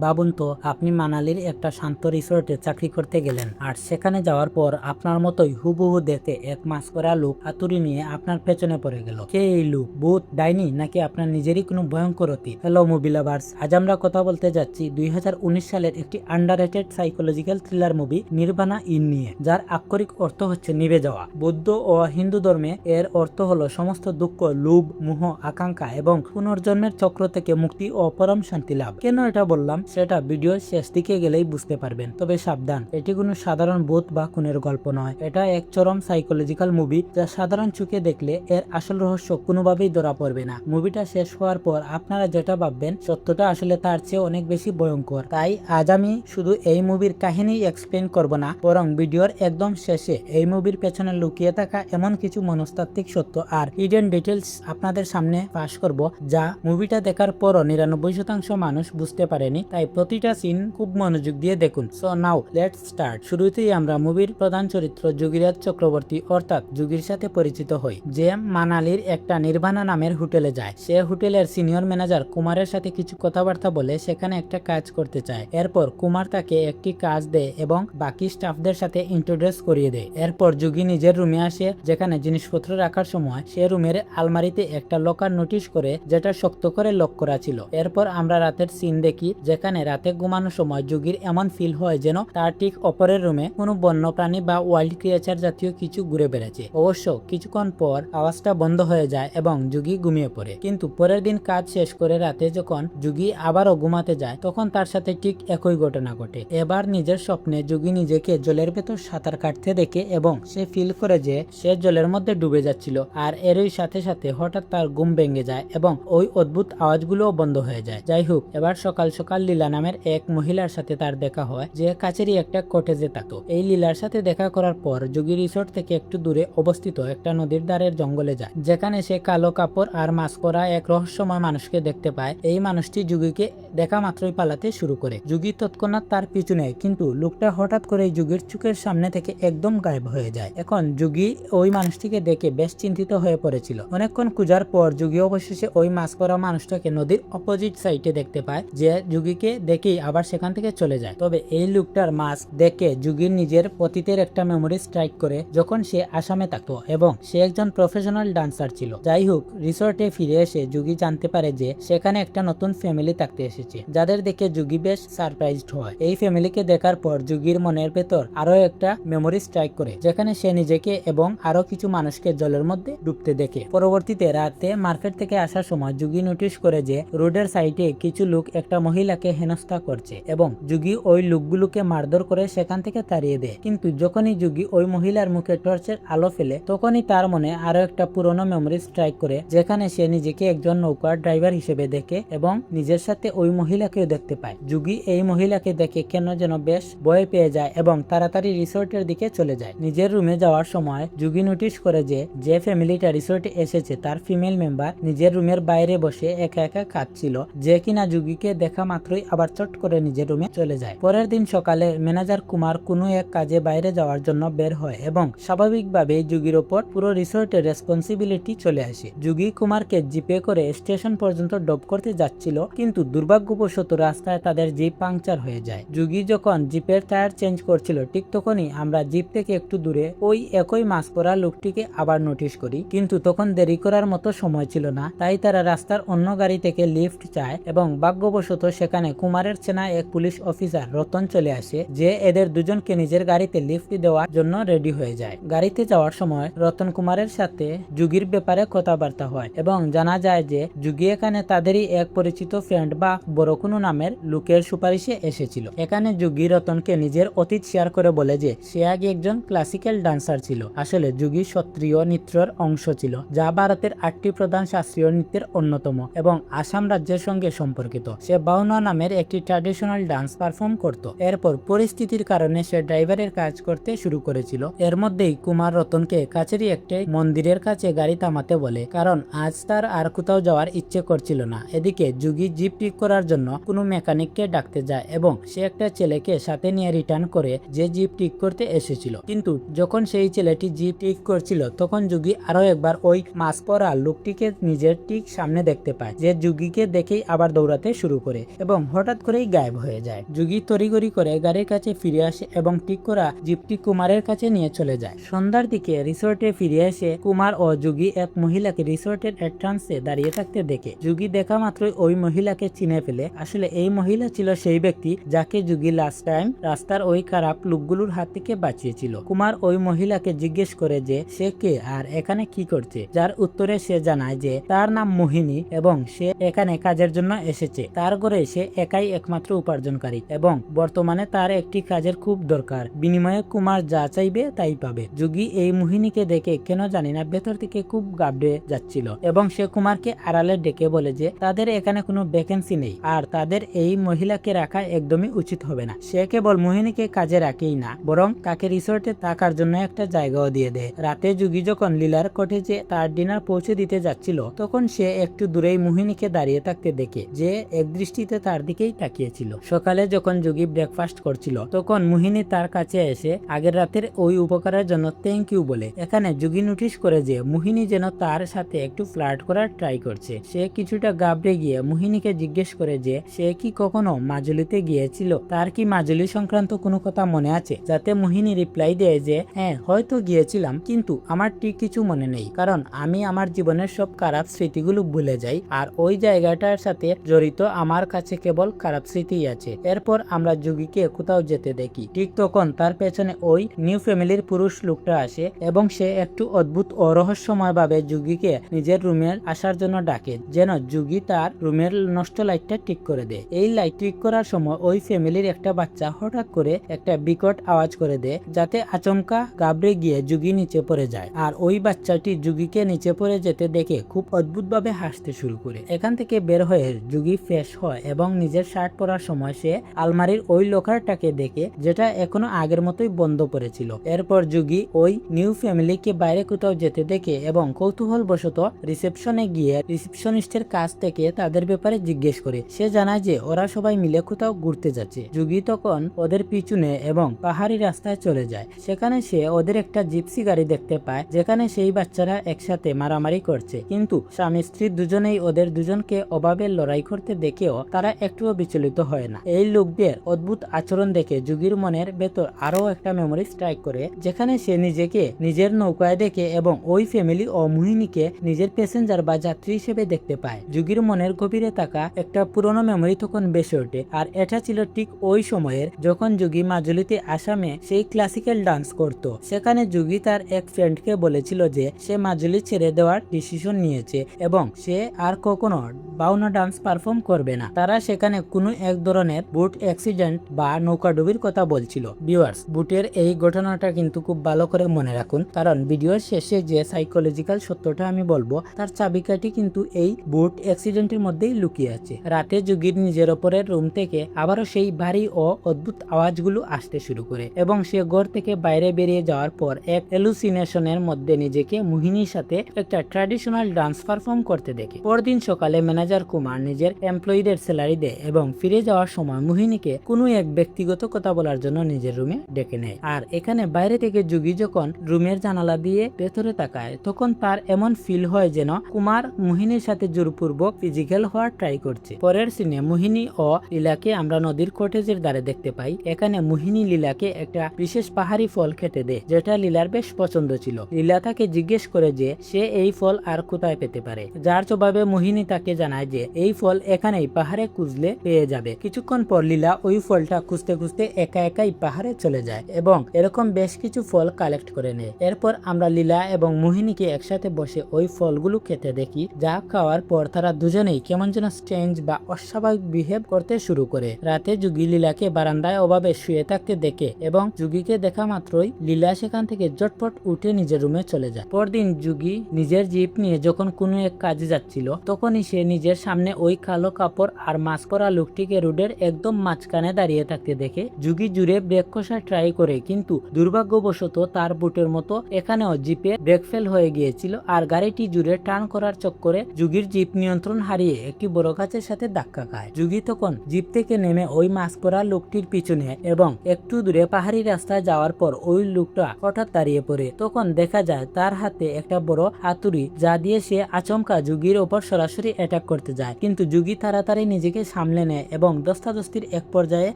ভাবুন তো, আপনি মানালির একটা শান্ত রিসোর্টে চাকরি করতে গেলেন, আর সেখানে যাওয়ার পর আপনার মতোই হুবহু দেখতে এক মাস্করা লোক হাতুড়ি নিয়ে আপনার পেছনে পড়ে গেল। কে এই লোক? ভূত, ডাইনি, নাকি আপনার নিজেরই কোনো ভয়ঙ্কর অতীত? হ্যালো মুভি লাভার্স, আজ আমরা কথা বলতে যাচ্ছি 2019 সালের একটি underrated psychological thriller movie Nirvana Inn নিয়ে, যার আক্ষরিক অর্থ হচ্ছে নিভে যাওয়া। বৌদ্ধ ও হিন্দু ধর্মে এর অর্থ হলো সমস্ত দুঃখ, লোভ, মোহ, আকাঙ্ক্ষা এবং পুনর্জন্মের চক্র থেকে মুক্তি ও পরম শান্তি লাভ। কেন এটা বললাম সেটা ভিডিওর শেষ দিকে গেলেই বুঝতে পারবেন। তবে সাবধান, এটি কোনো সাধারণ ভূত বা খুনের গল্প নয়। এটা এক চরম সাইকোলজিক্যাল মুভি, যা সাধারণ চোখে দেখলে এর আসল রহস্য কোনোভাবেই ধরা পড়বে না। মুভিটা শেষ হওয়ার পর আপনারা যেটা ভাববেন, সত্যটা আসলে তার চেয়ে অনেক বেশি ভয়ঙ্কর। তাই আজ আমি শুধু এই মুভির কাহিনী এক্সপ্লেন করব না, বরং ভিডিওর একদম শেষে এই মুভির পেছনে লুকিয়ে থাকা এমন কিছু মনস্তাত্ত্বিক সত্য আর হিডেন ডিটেলস আপনাদের সামনে পাশ করব, যা মুভিটা দেখার পরও 99% মানুষ বুঝতে পারেনি। তাই প্রতিটা সিন খুব মনোযোগ দিয়ে দেখুন। So now let's start. শুরুতেই আমরা মুভির প্রধান চরিত্র যোগীরাজ চক্রবর্তী অর্থাৎ যোগীর সাথে পরিচিত হই, যে মানালির একটা নির্বাণা নামের হোটেলে যায়। সে হোটেলের সিনিয়র ম্যানেজার কুমারের সাথে কিছু কথাবার্তা বলে সেখানে একটা কাজ করতে চায়। এরপর কুমার তাকে একটি কাজ দেয় এবং বাকি স্টাফদের সাথে ইন্ট্রোডিউস করিয়ে দেয়। এরপর যোগী নিজের রুমে আসে, যেখানে জিনিসপত্র রাখার সময় সে রুমের আলমারিতে একটা লকার নোটিশ করে, যেটা শক্ত করে লক করা ছিল। এরপর আমরা রাতের সিন দেখি, যেখানে রাতে ঘুমানোর সময় যোগীর এমন ফিল হয় যেন তার ঠিক অপরের রুমে কোনো বন্যপ্রাণী বা ওয়াইল্ড ক্রিয়েচার জাতীয় কিছু ঘুরে বেড়াচ্ছে। অবশ্য কিছুক্ষণ পর আওয়াজটা বন্ধ হয়ে যায় এবং যোগী ঘুমিয়ে পড়ে। কিন্তু পরের দিন কাজ শেষ করে রাতে যখন যোগী আবারও ঘুমাতে যায়, তখন তার সাথে ঠিক একই ঘটনা ঘটে। এবার নিজের স্বপ্নে যোগী নিজেকে জলের ভেতর সাঁতার কাটতে দেখে এবং সে ফিল করে যে সে জলের মধ্যে ডুবে যাচ্ছিল। আর এরই সাথে সাথে হঠাৎ তার ঘুম ভেঙে যায় এবং ওই অদ্ভুত আওয়াজগুলোও বন্ধ হয়ে যায়। যাই হোক, এবার সকাল সকাল লীলা নামের এক মহিলার সাথে তার দেখা হয়, যে কাছেরই একটা কটেজে থাকতো। এই লীলার সাথে দেখা করার পর যোগী রিসোর্ট থেকে একটু দূরে অবস্থিত একটা নদীর ধারের জঙ্গলে যায়, যেখানে সে কালো কাপড় আর মাস্ক পরা এক রহস্যময় মানুষকে দেখতে পায়। এই মানুষটি যোগীকে দেখা মাত্রই পালাতে শুরু করে। যোগী তৎক্ষণাৎ তার পিছু নেয়, কিন্তু লোকটা হঠাৎ করে যোগীর চোখের সামনে থেকে একদম গায়েব হয়ে যায়। এখন যোগী ওই মানুষটিকে দেখে বেশ চিন্তিত হয়ে পড়েছিল। অনেকক্ষণ খোঁজার পর যোগী অবশেষে ওই মাস্ক পরা মানুষটাকে নদীর অপোজিট সাইডে দেখতে পায়, যে যোগীকে দেখেই আবার সেখান থেকে চলে যায়। তবে এই লোকটার মাস্ক দেখে যোগীর নিজের অতীতের একটা মেমোরি স্ট্রাইক করে, যখন সে আসামে থাকতো এবং সে একজন প্রফেশনাল ডান্সার ছিল। যাই হোক, রিসোর্টে ফিরে এসে যোগী জানতে পারে যে সেখানে একটা নতুন ফ্যামিলি থাকতে এসেছে, যাদের দেখে যোগী বেশ সারপ্রাইজড হয়। এই ফ্যামিলিকে দেখার পর যোগীর মনের ভেতর আরো একটা মেমোরি স্ট্রাইক করে, যেখানে সে নিজেকে এবং আরো কিছু মানুষকে জলের মধ্যে ডুবতে দেখে। পরবর্তীতে রাতে মার্কেট থেকে আসার সময় যোগী নোটিশ করে যে রোডের সাইডে কিছু লোক একটা মহিলাকে হেনস্থা করছে এবং যোগী ওই লোকগুলোকে মারধর করে সেখান থেকে তাড়িয়ে দেয়। কিন্তু যখনই যোগী ওই মহিলার মুখে টর্চের আলো ফেলে, তখনই তার মনে আরো একটা পুরনো মেমোরি স্ট্রাইক করে, যেখানে সে নিজেকে একজন নৌকার ড্রাইভার হিসেবে দেখে এবং নিজের সাথে ওই মহিলাকেও দেখতে পায়। যোগী এই মহিলাকে দেখে কেন যেন বেশ ভয় পেয়ে যায় এবং তাড়াতাড়ি রিসোর্টের দিকে চলে যায়। নিজের রুমে যাওয়ার সময় যোগী নোটিশ করে যে ফ্যামিলিটা রিসোর্টে এসেছে তার ফিমেল মেম্বার নিজের রুমের বাইরে বসে একা একা কাঁদছিল, যে কিনা যোগীকে দেখা মাত্রই আবার চট করে নিজের রুমে চলে যায়। পরের দিন সকালে ম্যানেজার কুমার কোনো এক কাজে বাইরে যাওয়ার জন্য বের হয় এবং স্বাভাবিকভাবে যোগীর ওপর পুরো রিসোর্টের রেসপন্সিবিলিটি চলে আসে। যোগী কুমারকে জিপে করে স্টেশন পর্যন্ত ড্রপ করতে যাচ্ছিল, কিন্তু দুর্ভাগ্যবশত রাস্তায় তাদের জিপ পাংচার হয়ে যায়। যোগী যখন জিপের টায়ার চেঞ্জ করছিল, ঠিক তখনই আমরা জিপ থেকে একটু দূরে ওই একই মাস্ক পরা লোকটিকে আবার নোটিশ করি। কিন্তু তখন দেরি করার মতো সময় ছিল না, তাই তারা রাস্তার অন্য গাড়ি থেকে লিফট চায় এবং ভাগ্যবশত সেখানে কুমারের চেনা এক পুলিশ অফিসার রতন চলে আসে, যে এদের দুজনকে নিজের গাড়িতে লিফট দেওয়ার জন্য রেডি হয়ে যায়। গাড়িতে যাওয়ার সময় রতন কুমারের সাথে যোগীর ব্যাপারে কথাবার্তা হয় এবং জানা যায় যে যোগী এখানে তাদেরই এক পরিচিত ফ্রেন্ড বা বড় কোনো নামের লোকের সুপারিশে এসেছিল। এখানে যোগী রতনকে নিজের অতীত শেয়ার করে বলে যে সে আগে একজন ক্লাসিক্যাল ডান্সার ছিল। আসলে যোগী সত্রিয় নৃত্যের অংশ ছিল, যা ভারতের 8টি প্রধান শাস্ত্রীয় নৃত্যের অন্যতম এবং আসাম রাজ্যের সঙ্গে সম্পর্কিত। সে বাউনা নামের একটি ট্র্যাডিশনাল ডান্স পারফর্ম করত। এরপর পরিস্থিতির কারণে সে ড্রাইভারের কাজ করতে শুরু করেছিল। এর মধ্যেই কুমার রতনকে কাছেরই একটি মন্দিরের কাছে গাড়ি থামাতে বলে, কারণ আজ তার আর কোথাও যাওয়ার ইচ্ছে করছিল না। এদিকে যোগী জিপ ঠিক করার জন্য কোনো মেকানিককে ডাকতে যায় এবং সে একটা ছেলেকে সাথে নিয়ে রিটার্ন করে, যে জিপ ঠিক করতে এসেছিল। কিন্তু যখন সেই ছেলেটি জিপ ঠিক করছিল, তখন যোগী আরো একবার ওই মাস্ক পরা লোকটিকে নিজের ঠিক সামনে দেখতে পায়, যে যোগীকে দেখেই আবার দৌড়াতে শুরু করে এবং হঠাৎ করেই গায়েব হয়ে যায়। যুগি তড়িঘড়ি করে গাড়ির কাছে ফিরে আসে এবং ঠিক করা জিপটি কুমারের কাছে নিয়ে চলে যায়। সন্ধ্যার দিকে রিসোর্টে ফিরে এসে কুমার ও যুগি এক মহিলাকে রিসোর্টের এন্ট্রান্সে দাঁড়িয়ে থাকতে দেখে। যুগি দেখা মাত্রই ওই মহিলাকে চিনে ফেলে। আসলে এই মহিলা ছিল সেই ব্যক্তি যাকে যুগি লাস্ট টাইম রাস্তার ওই খারাপ লোকগুলোর হাত থেকে বাঁচিয়েছিল। কুমার ওই মহিলাকে জিজ্ঞেস করে যে সে কে আর এখানে কি করছে, যার উত্তরে সে জানায় যে তার নাম মোহিনী এবং সে এখানে কাজের জন্য এসেছে। তার ঘরে সে একাই একমাত্র উপার্জনকারী এবং বর্তমানে তার একটি কাজের খুব দরকার। বিনিময়ে কুমার যা চাইবে তাই পাবে। যুগি এই মোহিনীকে দেখে কেন জানি না ভেতর থেকে খুব ঘাবড়ে যাচ্ছিল এবং সে কুমারকে আড়ালে ডেকে বলে যে তাদের এখানে কোনো ভ্যাকেন্সি নেই আর তাদের এই মহিলাকে রাখা একদমই উচিত হবে না। সে কেবল মোহিনীকে কাজে রাখেই না, বরং তাকে রিসোর্টে থাকার জন্য একটা জায়গাও দিয়ে দেয়। রাতে যুগি যখন লীলার কটেজে তার ডিনার পৌঁছে দিতে যাচ্ছিল তখন সে একটু দূরেই মোহিনীকে দাঁড়িয়ে থাকতে দেখে, যে এক দৃষ্টিতে তার দিকেই তাকিয়েছিল। সকালে যখন যুগি ব্রেকফাস্ট করছিল তখন মোহিনী তার কাছে এসে আগের রাতের ওই উপকারের জন্য থ্যাংক ইউ বলে। এখানে যুগি নোটিস করে যে মোহিনী যেন তার সাথে একটু ফ্লার্ট করার ট্রাই করছে। সে কিছুটা ঘাবড়ে গিয়ে মোহিনীকে জিজ্ঞেস করে যে সে কি কখনো মাজুলিতে গিয়েছিল, তার কি মাজুলি সংক্রান্ত কোনো কথা মনে আছে, যাতে মোহিনী রিপ্লাই দেয় যে হ্যাঁ হয়তো গিয়েছিলাম কিন্তু আমার ঠিক কিছু মনে নেই, কারণ আমি আমার জীবনের সব খারাপ স্মৃতিগুলো ভুলে যাই আর ওই জায়গাটার সাথে জড়িত আমার কাছে কেবল খারাপ স্মৃতিই আছে। এরপর আমরা যুগিকে কোথাও যেতে দেখি। ঠিক তখন তার পেছনে ওই নিউ ফ্যামিলির পুরুষ লোকটা আসে এবং সে একটু অদ্ভুত ও রহস্যময় ভাবে যুগিকে নিজের রুমে আসার জন্য ডাকে, যেন যুগি তার রুমের নষ্ট লাইটটা ঠিক করে দেয়। এই লাইট ঠিক করার সময় ওই ফ্যামিলির একটা বাচ্চা হঠাৎ করে একটা বিকট আওয়াজ করে দেয়, যাতে আচমকা ঘাবড়ে গিয়ে যুগি নিচে পড়ে যায়। আর ওই বাচ্চাটি যুগিকে নিচে পড়ে যেতে দেখে খুব অদ্ভুতভাবে হাসতে শুরু করে। এখান থেকে বের হয়ে যুগি ফ্রেশ হয় এবং নিজের শার্ট পরার সময় সে আলমারির ওই লকারটাকে দেখে, যেটা এখনো আগের মতোই বন্ধ পড়েছিল। এরপর যুগি ওই নিউ ফ্যামিলিকে বাইরে কোথাও যেতে দেখে এবং কৌতূহল বশত রিসেপশনে গিয়ে রিসেপশনিস্টের কাছ থেকে তাদের ব্যাপারে জিজ্ঞেস করে। সে জানায় যে ওরা সবাই মিলে কোথাও ঘুরতে যাচ্ছে। যুগি তখন ওদের পিছনে এবং পাহাড়ি রাস্তায় চলে যায়। সেখানে সে ওদের একটা জিপসি গাড়ি দেখতে পায়, যেখানে সেই বাচ্চারা একসাথে মারামারি করছে, কিন্তু স্বামী স্ত্রী দুজনেই ওদের দুজনকে অভাবের লড়াই করতে দেখেও তারা একটুও বিচলিত হয় না। এই লোকদের অদ্ভুত আচরণ দেখে যুগির মনের ভেতর আরো একটা মেমোরি স্ট্রাইক করে, যেখানে সে নিজেকে নিজের নৌকায় দেখে এবং ওই ফ্যামিলি ও মোহিনীকে নিজের প্যাসেঞ্জার বা যাত্রী হিসেবে দেখতে পায়। যুগির মনের গভীরে থাকা একটা পুরনো মেমোরি তখন বেশি ওঠে, আর এটা ছিল ঠিক ওই সময়ের যখন যুগি মাজুলিতে আসামে সেই ক্লাসিক্যাল ডান্স করত। সেখানে যুগি তার এক ফ্রেন্ডকে বলেছিল যে সে মাজুলি ছেড়ে দেওয়ার ডিসিশন নিয়েছে এবং সে আর কখনো বাউনা ডান্স পারফর্ম করবে না। তারা সেখানে কোনো এক ধরনের বুট অ্যাক্সিডেন্ট বা নৌকাডুবির কথা বলছিল। ভিউয়ার্স, বুটের এই ঘটনাটা কিন্তু খুব ভালো করে মনে রাখুন, কারণ ভিডিওর শেষে যে সাইকোলজিক্যাল সত্যটা আমি বলবো তার চাবিকাঠি কিন্তু এই বুট অ্যাক্সিডেন্টের মধ্যেই লুকিয়ে আছে। রাতে যুগির নিজের ওপরের রুম থেকে আবারও সেই ভারী ও অদ্ভুত আওয়াজগুলো আসতে শুরু করে এবং সে ঘর থেকে বাইরে বেরিয়ে যাওয়ার পর এক হ্যালুসিনেশনের মধ্যে নিজেকে মোহিনীর সাথে একটা ট্র্যাডিশনাল ডান্স পারফর্ম করতে দেখে। পরদিন সকালে ম্যানেজার কুমার নিজের এমপ্লয়ীদের স্যালারি দেয় এবং ফিরে যাওয়ার সময় মোহিনীকে কোনো এক ব্যক্তিগত কথা বলার জন্য নিজের রুমে ডেকে নেয়। আর এখানে বাইরে থেকে যুগি যখন রুমের জানালা দিয়ে ভেতরে তাকায় তখন তার এমন ফিল হয় যেন কুমার মোহিনীর সাথে জোরপূর্বক ফিজিক্যাল হওয়ার ট্রাই করছে। পরের সিনে মোহিনী ও লীলাকে আমরা নদীর কটেজের ধারে দেখতে পাই। এখানে মোহিনী লীলাকে একটা বিশেষ পাহাড়ি ফল খেতে দেয়, যেটা লীলার বেশ পছন্দ ছিল। লীলা তাকে জিজ্ঞেস করে যে সে এই ফল আর কোথায় পেতে পারে, যার জবাবে মোহিনী তাকে জানায় যে এই ফল এখানেই পাহাড়ে খুঁজলে পেয়ে যাবে। কিছুক্ষণ পর লীলা ওই ফলটা খুঁজতে খুঁজতে একা একাই পাহাড়ে চলে যায় এবং এরকম বেশ কিছু ফল কালেক্ট করে নেয়। এরপর আমরা লীলা এবং মোহিনীকে একসাথে বসে ওই ফলগুলো খেতে দেখি, যা খাওয়ার পর তারা দুজনেই কেমন যেন স্ট্রেঞ্জ বা অস্বাভাবিক বিহেভ করতে শুরু করে। রাতে যুগি লীলাকে বারান্দায় অভাবে শুয়ে থাকতে দেখে এবং যুগিকে দেখা মাত্রই লীলা সেখান থেকে জটপট উঠে নিজের রুমে চলে যায়। পরদিন যুগি নিজের জিপ নিয়ে যখন কোনো এক কাজে যাচ্ছিল তখনই সে নিজের সামনে ওই কালো কাপড় আর মাস্ক পরা লোকটিকে রোডের একদম মাঝখানে দাঁড়িয়ে থাকতে দেখে। যুগি জুড়ে ব্রেক কষা ট্রাই করে, কিন্তু দুর্ভাগ্যবশত তার বুটের মতো এখানেও জিপে ব্রেক ফেল হয়ে গিয়েছিল আর গাড়িটি জুড়ে টার্ন করার চক্করে যুগির জিপ নিয়ন্ত্রণ হারিয়ে একটি বড় গাছের সাথে ধাক্কা খায়। যুগি তখন জিপ থেকে নেমে ওই মাস্ক পরা লোকটির পিছনে এবং একটু দূরে পাহাড়ি রাস্তায় যাওয়ার পর ওই লোকটা হঠাৎ দাঁড়িয়ে পড়ে। তখন দেখা যায় তার হাতে একটা বড় হাতুড়ি, যা দিয়ে সে আচমকা যুগির ওপর সরাসরি অ্যাটাক করতে যায়, কিন্তু যুগি তাড়াতাড়ি নিজেকে সামলে নেয় এবং দস্তাদস্তির এক পর্যায়ে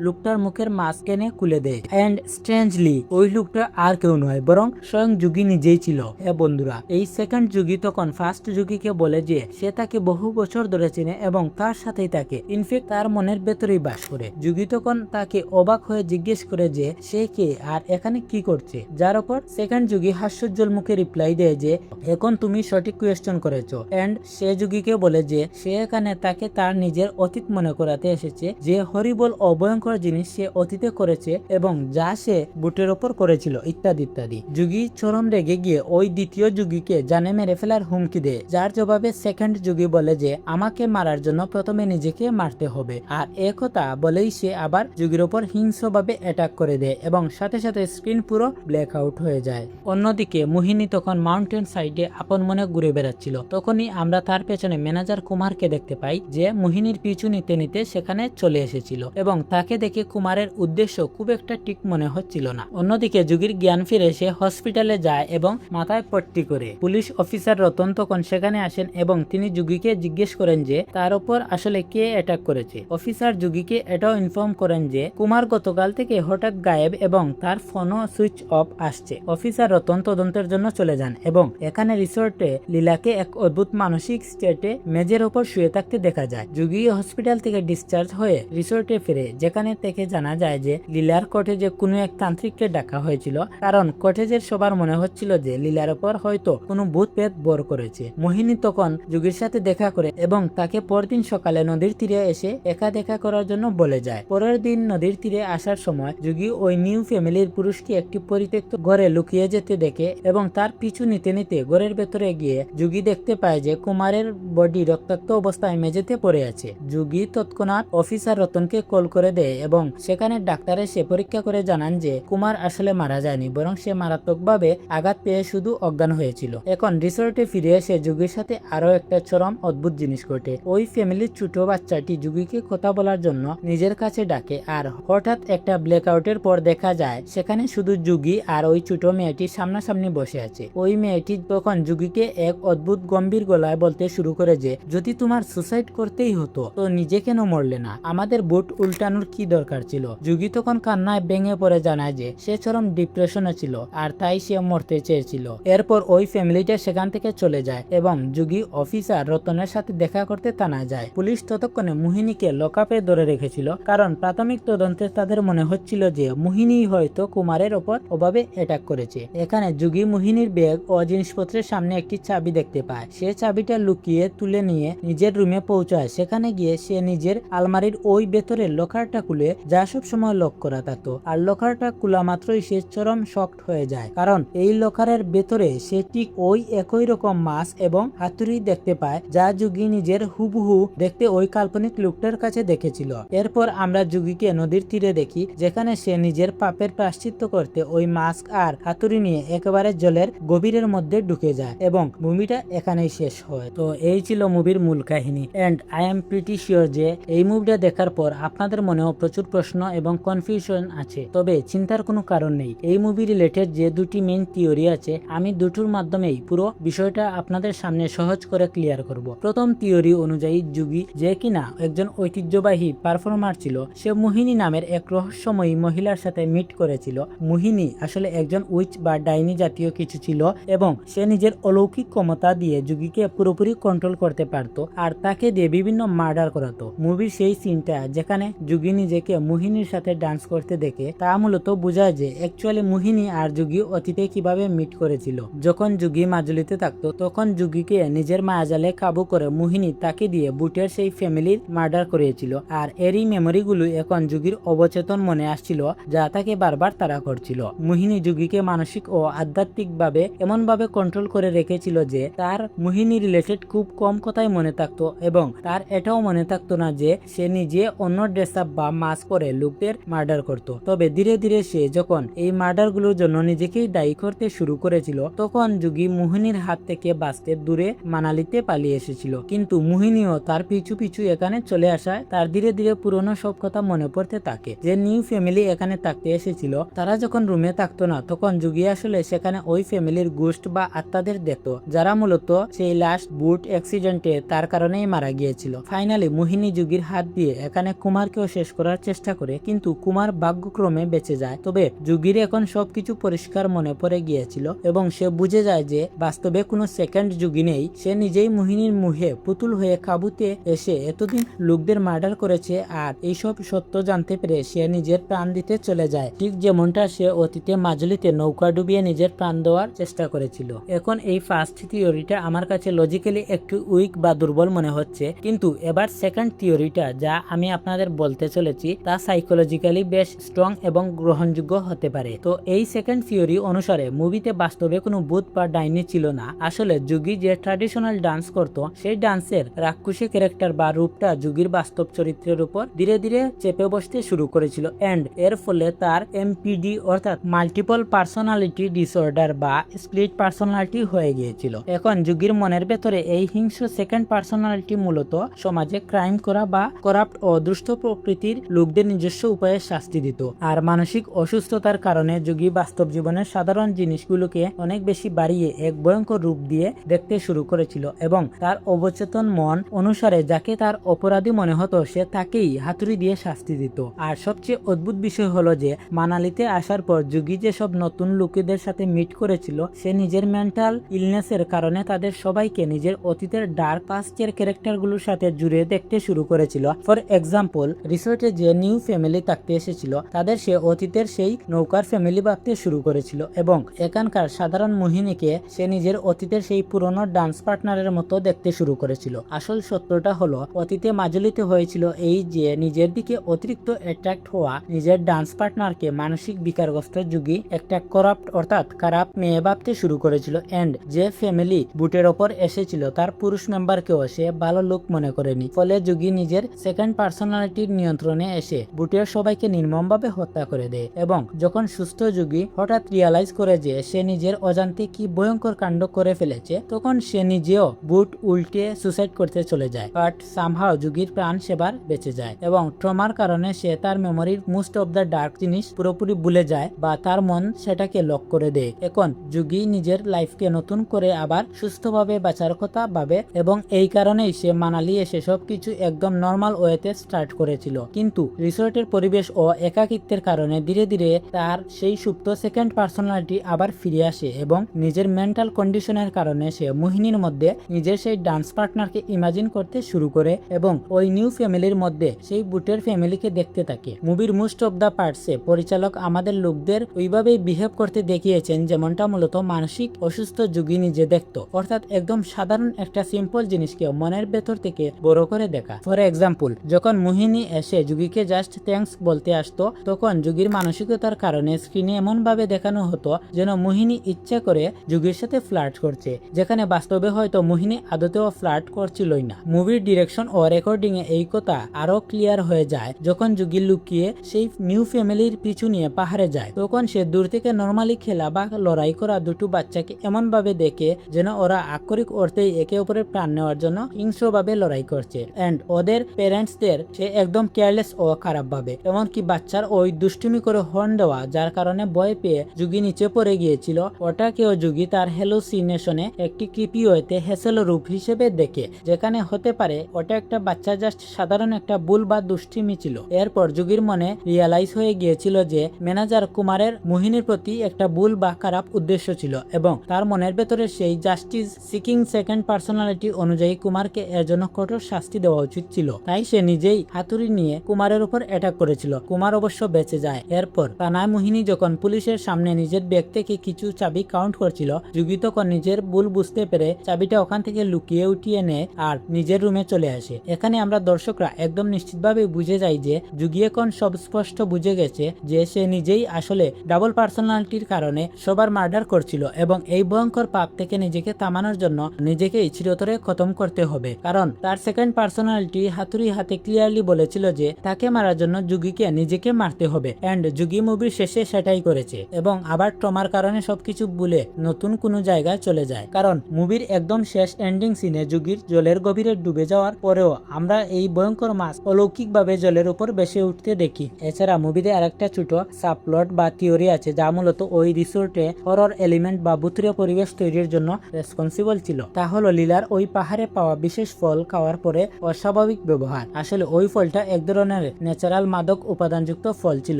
লোকটার মুখের মাস্ক এনে খুলে দেয়। এন্ড স্ট্রেঞ্জলি ওই লোকটা আর কেউ নয় বরং স্বয়ং যুগী নিজেই ছিল। হ্যাঁ বন্ধুরা, এই সেকেন্ড যুগী তখন ফার্স্ট যুগীকে বলে যে সে তাকে বহু বছর ধরে চিনে এবং তার সাথেই থাকে, ইনফ্যাক্ট তার মনের ভেতরেই বাস করে। যুগী তখন তাকে অবাক হয়ে জিজ্ঞেস করে যে সে কে আর এখানে কি করছে, যার উপর সেকেন্ড যুগী হাস্যোজ্জ্বল মুখে রিপ্লাই দেয় যে এখন তুমি সঠিক কোয়েশ্চন করেছো। এন্ড সে যুগীকে বলে যে সে এখানে তাকে তার নিজের অতীত মনে করাতে এসেছে, যে হরিবল অভয়ঙ্কর জিনিস সে অতীতে করেছে এবং যা সে বুটের ওপর করেছিল ইত্যাদি ইত্যাদি। যুগী চরম রেগে গিয়ে ওই দ্বিতীয় যুগীকে জানে মেরে ফেলার হুমকি দেয়, যার জবাবে সেকেন্ড যুগী বলে যে আমাকে মারার জন্য প্রথমে নিজেকে মারতে হবে। আর একথা বলেই সে আবার যুগীর ওপর হিংস্রভাবে অ্যাটাক করে দেয় এবং সাথে সাথে স্ক্রিন পুরো ব্ল্যাক আউট হয়ে যায়। অন্যদিকে মোহিনী তখন মাউন্টেন সাইডে আপন মনে ঘুরে বেড়াচ্ছিল। তখনই আমরা তার পেছনে ম্যানেজার কুমারকে দেখতে পাই, যে মোহিনীর পিছু নিতে নিতে সেখানে চলে এসেছিল এবং তাকে দেখে কুমারের উদ্দেশ্য খুব একটা ঠিক মনে হচ্ছিল না। অন্যদিকে যুগীর জ্ঞান ফিরে সে হসপিটালে যায় এবং মাথায় পট্টি করে। পুলিশ অফিসার রতন তখন সেখানে আসেন এবং তিনি যুগীকে জিজ্ঞেস করেন যে তার উপর আসলে কে অ্যাটাক করেছে। অফিসার যুগীকে এটাও ইনফর্ম করেন যে কুমার গতকাল থেকে হঠাৎ গায়েব এবং তার ফোনও সুইচ অফ আসছে। অফিসার রতন তদন্তের জন্য চলে যান এবং এখানে রিসোর্টে লীলাকে এক অদ্ভুত মানসিক স্টেটে মেজের ওপর শুয়ে থাকতে দেখা যায়। যুগী হসপিটাল থেকে ডিসচার্জ হয়ে রিসোর্টে ফিরে, যেখানে থেকে জানা যায় যে লীলার কটেজে কোনো এক তান্ত্রিককে ডাকা হয়েছিল, কারণ কটেজের সবার মনে হচ্ছিল যে লীলার ওপর হয়তো কোনো ভূত পেত বর করেছে। মোহিনী তখন যুগীর সাথে দেখা করে এবং তাকে পরদিন সকালে নদীর তীরে এসে একা দেখা করার জন্য বলে যায়। পরের দিন নদীর তীরে আসার সময় যুগী ওই নিউ ফ্যামিলির পুরুষকে একটি পরিত্যক্ত ঘরে লুকিয়ে যেতে দেখে এবং তার পিছু নিতে নিতে ঘরের ভেতরে গিয়ে যুগী দেখতে পায় যে কুমারের বডি রক্তাক্ত অবস্থায় মেঝেতে পড়ে আছে। যুগী তৎক্ষণাৎ অফিসার রতনকে কল করে দেয় এবং সেখানে ডাক্তার এসে পরীক্ষা করে জানান যে কুমার আসলে মারা যায়নি, বরং সে মারাত্মকভাবে আঘাত পেয়ে শুধু অজ্ঞান হয়েছিল। এখন রিসোর্টে ফিরে এসে যুগীর সাথে আরো একটা চরম অদ্ভুত জিনিস ঘটে। ওই ফ্যামিলির ছোট বাচ্চাটি যুগীকে কথা বলার জন্য নিজের কাছে ডাকে, আর হঠাৎ একটা ব্ল্যাকআউটের পর দেখা যায় সেখানে শুধু যুগী আর ওই ছোট মেয়েটি সামনাসামনি বসে আছে। ওই মেয়েটি তখন যুগীকে এক অদ্ভুত গম্ভীর গলায় বলতে শুরু করে যে যদি তোমার সুসাইড করতেই হতো তো নিজে কেন মরলে না, আমাদের বুট উল্টানোর কি দরকার ছিল। যুগী তখন কান্নায় ভেঙে পড়ে জানায় যে সে চরম ডিপ্রেশনে ছিল আর তাই সে মরতে চেয়েছিল। এরপর ওই ফ্যামিলিটা সেখান থেকে চলে যায় এবং যুগী অফিসার রতনের সাথে দেখা করতে থানায় যায়। পুলিশ ততক্ষণে মোহিনীকে লকআপে ধরে রেখেছিল, কারণ প্রাথমিক তদন্তে তাদের মনে হচ্ছিল যে মোহিনী হয়তো কুমারের ওপর ওভাবে অ্যাটাক করেছে। এখানে যুগী মোহিনীর ব্যাগ ও জিনিসপত্রের সামনে একটি চাবি দেখতে পায়। সে চাবিটা লুকিয়ে তুলে নিয়ে নিজের রুমে পৌঁছায়। সেখানে গিয়ে সে নিজের আলমারির ওই ভেতরের লকারটা খুলে, যা সব সময় লক করা থাকতো, আর লকারটা খোলা মাত্রই সে চরম শকড হয়ে যায়, কারণ এই লকারের ভেতরে সে ঠিক ওই একই রকম মাছ এবং হাতুড়ি দেখতে পায় যা যুগী নিজের হুবহু দেখতে ওই কাল্পনিক লোকটার কাছে দেখেছিল। এরপর আমরা যুগীকে নদীর তীরে দেখি, যেখানে সে নিজের পাপের প্রায়শ্চিত্ত করতে ওই মাস্ক আর হাতুড়ি নিয়ে একেবারে জলের গভীরের মধ্যে ঢুকে যায় এবং মুভিটা এখানেই শেষ হয়। তো এই ছিল মুভির মূল কাহিনী। And I am pretty sure যে এই মুভিটা দেখার পর আপনাদের মনেও প্রচুর প্রশ্ন এবং কনফিউশন আছে, তবে চিন্তার কোনো কারণ নেই। এই মুভি রিলেটেড যে দুটি মেইন থিওরি আছে, আমি দুটোর মাধ্যমেই পুরো বিষয়টা আপনাদের সামনে সহজ করে ক্লিয়ার করব। প্রথম থিওরি অনুযায়ী যুগী, যে কিনা একজন ঐতিহ্যবাহী পারফর্মার ছিল, সে মোহিনী নামের এক রহস্যময়ী মহিলার সাথে মিট করেছিল। মোহিনী আসলে একজন উইচ বা ডাইনি জাতীয় কিছু ছিল এবং সে নিজের অলৌকিক ক্ষমতা দিয়ে যুগীকে পুরোপুরি কন্ট্রোল করতে পারত আর তাকে দিয়ে বিভিন্ন মার্ডার করাতো। মুভির সেই সিনটা যেখানে যুগী নিজেকে মোহিনীর সাথে ডান্স করতে দেখে, তা মূলত বোঝায় যে অ্যাকচুয়ালি মোহিনী আর যুগী অতীতে কিভাবে মিট করেছিল। যখন যুগী মাজুলিতে থাকতো তখন যুগীকে নিজের মায়াজালে কাবু করে মোহিনী তাকে দিয়ে বুটের সেই ফ্যামিলির মার্ডার করিয়েছিল, আর এরই মেমোরিগুলো এখন যুগীর অবচেতন মনে আসছিল, যা তাকে বারবার তাড়া করছিল। মোহিনী যুগীকে মানসিক ও আধ্যাত্মিকভাবে এমনভাবে কন্ট্রোল করে রেখেছিল যে তার মোহিনী রিলেটেড খুব কম কথাই মনে থাকতো এবং তার এটাও মনে থাকতো না যে সে নিজে অন্য ড্রেস আপ বা মাস্ক পরে লোকদের মার্ডার করত। তবে ধীরে ধীরে সে যখন এই মার্ডারগুলোর জন্য নিজেকেই দায়ী করতে শুরু করেছিল, তখন যুগী মোহিনীর হাত থেকে বাঁচতে দূরে মানালিতে পালিয়ে এসেছিল। কিন্তু মোহিনীও তার পিছু পিছু এখানে চলে আসায় তার ধীরে ধীরে পুরনো সব কথা মনে পড়তে থাকে। যে নিউ ফ্যামিলি এখানে থাকতে এসেছিল, তারা যখন রুমে থাকতো না, তখন যুগী আসলে সেখানে ওই ফ্যামিলির গোস্ট বা আত্মাদের দেখতো, যারা মূলত সেই লাস্ট বুট অ্যাক্সিডেন্টে তার কারণেই মারা গিয়েছিল। ফাইনালি মোহিনী মোহিনী যুগীর হাত দিয়ে এখানে কুমারকেও শেষ করার চেষ্টা করে, কিন্তু কুমার ভাগ্যক্রমে বেঁচে যায়। তবে যুগীর এখন সবকিছু পরিষ্কার মনে পড়ে গিয়েছিল এবং সে বুঝে যায় যে বাস্তবে কোনো সেকেন্ড যুগী নেই। সে নিজেই মোহিনীর মুহে পুতুল হয়ে কাবুতে এসে এতদিন লোকদের মার্ডার করেছে, আর এইসব সত্য জানতে পেরে সে নিজের প্রাণ দিতে চলে যায়, ঠিক যেমনটা সে অতীতে মাজুলিতে নৌকা ডুবিয়ে নিজের প্রাণ দেওয়ার চেষ্টা করেছিল। এখন এই ফার্স্ট থিওরিটা আমার কাছে লজিক্যালি একটু উইক বা দুর্বল মনে হচ্ছে, কিন্তু এবার সেকেন্ড থিওরিটা যা আমি আপনাদের বলতে চলেছি তা সাইকোলজিক্যালি বেশ স্ট্রং এবং গ্রহণযোগ্য হতে পারে। তো এই সেকেন্ড থিওরি অনুসারে মুভিতে বাস্তবে কোনো ভূত বা ডাইনি ছিল না। আসলে যুগী যে ট্র্যাডিশনাল ডান্স করত সেই ডান্সের রাক্ষসী ক্যারেক্টার বা রূপটা যুগীর বাস্তব চরিত্রের উপর ধীরে ধীরে চেপে বসতে শুরু করেছিল, এন্ড এর ফলে তার এমপিডি অর্থাৎ মাল্টিপল পার্সোনালিটি ডিসঅর্ডার বা স্প্লিট পার্সোনালিটি হয়ে গিয়েছিল। এখন যুগীর মনের ভেতরে এই হিংস্র সেকেন্ড পার্সোনালিটি মূলত সমাজে ক্রাইম করা বা করাপ্ট ও দুষ্ট প্রকৃতির লোকদের নিজস্ব উপায়ে শাস্তি দিত। আর মানসিক অসুস্থতার কারণে যুগী বাস্তব জীবনের সাধারণ জিনিসগুলোকে অনেক বেশি বাড়িয়ে এক ভয়ঙ্কর রূপ দিয়ে দেখতে শুরু করেছিল এবং তার অবচেতন মন অনুসারে যাকে তার অপরাধী মনে হতো সে তাকেই হাতুড়ি দিয়ে শাস্তি দিত। আর সবচেয়ে অদ্ভুত বিষয় হলো যে মানালিতে আসার পর যুগী যেসব নতুন লোকেদের সাথে মিট করেছিল সে নিজের মেন্টাল ইলনেসের কারণে তাদের সবাইকে নিজের অতীতের ডার্ক পাস্টের ক্যারেক্টারগুলোর সাথে জুড়ে দেখতে শুরু করেছিল। ফর এক্সাম্পল, রিসোর্টে যে নিউ ফ্যামিলি থাকতে এসেছিল তাদের সে অতীতের সেই নৌকার ফ্যামিলি ভাবতে শুরু করেছিল এবং এখানকার সাধারণ মোহিনীকে সে নিজের অতীতের সেই পুরনো ডান্স পার্টনারের মতো দেখতে শুরু করেছিল। আসল সত্যটা হলো অতীতে মাজুলিতে হয়েছিল এই যে নিজের দিকে অতিরিক্ত অ্যাট্রাক্ট হওয়া নিজের ডান্স পার্টনারকে মানসিক বিকারগ্রস্ত যুগী একটা করাপ্ট অর্থাৎ খারাপ মেয়ে ভাবতে শুরু করেছিল, এন্ড যে ফ্যামিলি বুটের ওপর এসেছিল তার পুরুষ মেম্বারকেও সে ভালো লোক মনে করেনি। ফলে যুগী নিজের সেকেন্ড পার্সোনালিটির নিয়ন্ত্রণে এসে বুটের সবাইকে নির্মমভাবে হত্যা করে দেয় এবং যখন সুস্থ যুগী হঠাৎ রিয়ালাইজ করে যে সে নিজের অজান্তে কি ভয়ঙ্কর কাণ্ড করে ফেলেছে, তখন সে নিজেও বুট উল্টে সুসাইড করতে চলে যায়। বাট সামহাও যুগীর প্রাণ সেবার বেঁচে যায় এবং ট্রমার কারণে সে তার মেমোরির মোস্ট অফ দ্য ডার্ক জিনিস পুরোপুরি ভুলে যায় বা তার মন সেটাকে লক করে দেয়। এখন যুগী নিজের লাইফকে নতুন করে আবার সুস্থভাবে বাঁচার কথা ভাবে এবং এই কারণেই সে মানালি এসে সবকিছু একদম নর্মাল ওয়েতে স্টার্ট করেছিল, কিন্তু রিসোর্টের পরিবেশ ও একাকিত্বের কারণে ধীরে ধীরে তার সেই সুপ্ত সেকেন্ড পার্সোনালিটি আবার ফিরে আসে এবং নিজের মেন্টাল কন্ডিশনের কারণে সে মোহিনীর মধ্যে নিজের সেই ডান্স পার্টনারকে ইমাজিন করতে শুরু করে এবং ওই নিউ ফ্যামিলির মধ্যে সেই বুটের ফ্যামিলিকে দেখতে থাকে। মুভির মোস্ট অফ দ্য পার্টসে পরিচালক আমাদের লোকদের ওইভাবেই বিহেভ করতে দেখিয়েছেন যেমনটা মূলত মানসিক অসুস্থ যুগী নিজে দেখত, অর্থাৎ একদম সাধারণ একটা সিম্পল জিনিসকে মনের ভেতর থেকে বড় করে দেখা। ফর এক্সাম্পল, যখন মোহিনী এসে যুগীকে জাস্ট থ্যাঙ্কস বলতে আসতো তখন যুগীর মানসিকতার কারণে স্ক্রিনে এমন ভাবে দেখানো হতো যেন মোহিনী ইচ্ছা করে যুগীর সাথে ফ্লার্ট করছে, যেখানে বাস্তবে হয়তো মোহিনী আদতেও ফ্লার্ট করছিলই না। মুভির ডিরেকশন ও রেকর্ডিং এ এই কথা আরো ক্লিয়ার হয়ে যায় যখন যুগী লুকিয়ে সেই নিউ ফ্যামিলির পিছু নিয়ে পাহাড়ে যায়, তখন সে দূর থেকে নর্মালি খেলা বা লড়াই করা দুটো বাচ্চাকে এমন ভাবে দেখে যেন ওরা আক্ষরিক অর্থেই একে অপরের প্রাণ নেওয়ার জন্য হিংস্রভাবে লড়াই করছে, এন্ড ওদের প্যারেন্টসদের সে একদম কেয়ারলেস ও খারাপ ভাবে। এমনকি বাচ্চার ওই দুষ্টুমি করে হর্ন দেওয়া যার কারণে ভয় পেয়ে যুগী নিচে পড়ে গিয়েছিল ওটাকেও যুগী তার হ্যালুসিনেশনে একটি ক্রিপি ওয়েতে হেসেল রূপ হিসেবে দেখে, যেখানে হতে পারে ওটা একটা বাচ্চা জাস্ট সাধারণ একটা ভুল বা দুষ্টিমি ছিল। এরপর যুগীর মনে রিয়ালাইজ হয়ে গিয়েছিল যে ম্যানেজার কুমারের মোহিনীর প্রতি একটা ভুল বা খারাপ উদ্দেশ্য ছিল এবং তার মনের ভেতরে সেই জাস্টিস সিকিং সেকেন্ড পার্সোনালিটি অনুযায়ী কুমারকে এর জন্য কঠোর শাস্তি দেওয়া উচিত ছিল। তাই সে নিজেই হাতুড়ি নিয়ে কুমারের উপর অ্যাটাক করেছিল। কুমার অবশ্য বেঁচে যায়। এরপর কানাই মোহিনী যখন পুলিশের সামনে নিজের ব্যাগ থেকে কিছু চাবি কাউন্ট করছিল, যুগী তখন নিজের ভুল বুঝতে পেরে চাবিটা ওখান থেকে লুকিয়ে উঠিয়ে নেয় আর নিজের রুমে চলে আসে। এখানে আমরা দর্শকরা একদম নিশ্চিতভাবে বুঝে যাই যে যুগী এখন সব স্পষ্ট বুঝে গেছে যে সে নিজেই আসলে ডাবল পার্সোনালিটির কারণে সবার মার্ডার করছিল এবং এই ভয়ঙ্কর পাপ থেকে নিজেকে থামানোর জন্য নিজেকে চিরতরে খতম করতে হবে, কারণ তার সেকেন্ড পার্সোনালিটি হাতুড়ি হাতে ক্লিয়ারলি বলেছিল যে তাকে মারার জন্য যুগীকে নিজেকে মারতে হবে, এন্ড যুগী মুভির শেষে সেটাই করেছে এবং আবার ট্রমার কারণে সবকিছু ভুলে নতুন কোনো জায়গায় চলে যায়। কারণ মুভির একদম শেষ এন্ডিং সিনে যুগীর জলের গভীরে ডুবে যাওয়ার পরেও আমরা এই ভয়ঙ্কর মাছ অলৌকিকভাবে জলের উপর ভেসে উঠতে দেখি। এছাড়া মুভিতে আরেকটা ছোট সাবপ্লট বা থিওরি আছে যা মূলত ওই রিসোর্টে হরর এলিমেন্ট বা ভূতুড়ে পরিবেশ তৈরির জন্য রেসপন্সিবল ছিল। তা হলো লীলার ওই পাহাড়ে পাওয়া বিশেষ ফল খাওয়ার পরে ও অস্বাভাবিক ব্যবহার। আসলে ওই ফলটা এক ধরনের ন্যাচারাল মাদক উপাদানযুক্ত ফল ছিল,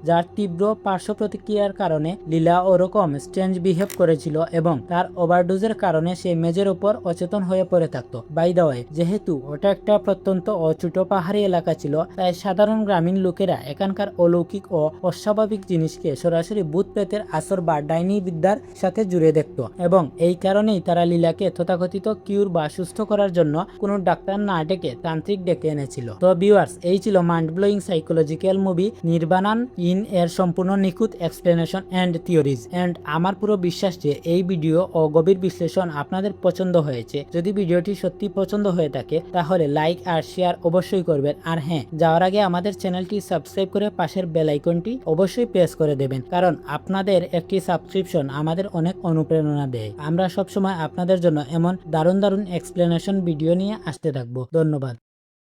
যার তীব্র পার্শ্ব প্রতিক্রিয়ার কারণে লীলা ওরকম স্ট্রেঞ্জ বিহেভ করেছিল এবং তার ওভারডোজের কারণে সে মেঝের উপর অচেতন হয়ে পড়ে থাকতো। বাই দ্য ওয়ে, যেহেতু ওটা একটা প্রত্যন্ত ও ছোট পাহাড়ি এলাকা ছিল, তাই সাধারণ গ্রামীণ লোকেরা এখানকার অলৌকিক ও অস্বাভাবিক জিনিসকে সরাসরি ভূত প্রেতের আসর বা ডাইনি বিদ্যার সাথে জুড়ে দেখত এবং এই কারণেই তারা লীলাকে তথাকথিত কিউর বা সুস্থ করার জন্য কোনো ডাক্তার না ডেকে তান্ত্রিক ডেকে এনেছিল। তো ভিউয়ার্স, এই ছিল mind blowing psychological movie Nirvana Inn এর সম্পূর্ণ নিখুঁত এক্সপ্লেনেশন এন্ড থিওরিজ। এন্ড আমার পুরো বিশ্বাস যে এই ভিডিও ও গভীর বিশ্লেষণ আপনাদের পছন্দ হয়েছে। যদি ভিডিওটি সত্যি পছন্দ হয়ে থাকে তাহলে লাইক আর শেয়ার অবশ্যই করবেন। আর হ্যাঁ, যাওয়ার আগে আমাদের চ্যানেলটি সাবস্ক্রাইব করে পাশের বেল আইকনটি অবশ্যই প্রেস করে দেবেন, কারণ আপনাদের একটি সাবস্ক্রিপশন আমাদের অনেক অনুপ্রেরণা দেয়। আমরা সবসময় আপনাদের জন্য এমন দারুণ দারুণ এক্সপ্লেনেশন ভিডিও নিয়ে আসতে থাকবো। ধন্যবাদ।